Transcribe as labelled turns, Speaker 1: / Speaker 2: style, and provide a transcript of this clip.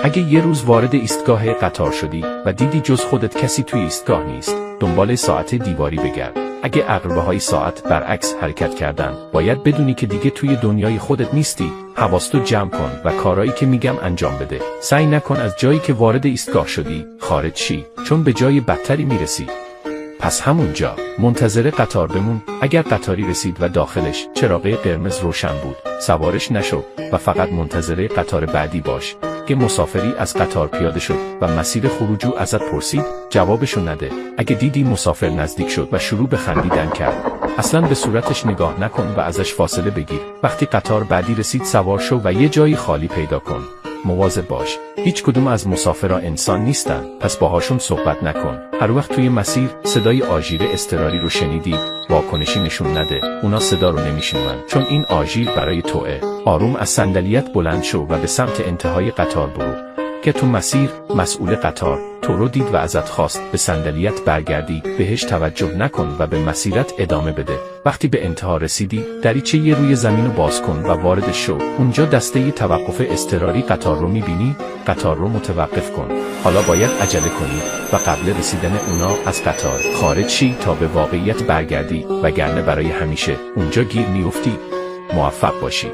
Speaker 1: اگه یه روز وارد ایستگاه قطار شدی و دیدی جز خودت کسی توی ایستگاه نیست، دنبال ساعت دیواری بگرد. اگه عقربه‌های ساعت برعکس حرکت کردن، باید بدونی که دیگه توی دنیای خودت نیستی. حواستو جمع کن و کارایی که میگم انجام بده. سعی نکن از جایی که وارد ایستگاه شدی خارج شی، چون به جای بدتری میرسی. پس همونجا منتظر قطار بمون. اگر قطاری رسید و داخلش چراغ قرمز روشن بود، سوارش نشو و فقط منتظر قطار بعدی باش. که مسافری از قطار پیاده شد و مسیر خروجو ازت پرسید، جوابشو نده. اگه دیدی مسافر نزدیک شد و شروع به خندیدن کرد، اصلا به صورتش نگاه نکن و ازش فاصله بگیر. وقتی قطار بعدی رسید سوار شو و یه جایی خالی پیدا کن. مواظب باش، هیچ کدوم از مسافرها انسان نیستن، پس باهاشون صحبت نکن. هر وقت توی مسیر صدای آژیر اضطراری رو شنیدی، واکنشی نشون نده. اونا صدا رو نمیشنون، چون این آژیر برای توئه. آروم از صندلیت بلند شو و به سمت انتهای قطار برو. که تو مسیر مسئول قطار تو رو دید و ازت خواست به صندلیت برگردی، بهش توجه نکن و به مسیرت ادامه بده. وقتی به انتها رسیدی، دریچه یه روی زمین رو باز کن و وارد شو. اونجا دسته توقف اضطراری قطار رو میبینی، قطار رو متوقف کن. حالا باید عجله کنی و قبل رسیدن اونا از قطار خارج شی تا به واقعیت برگردی، وگرنه برای همیشه اونجا گیر میافتی. موفق باشی.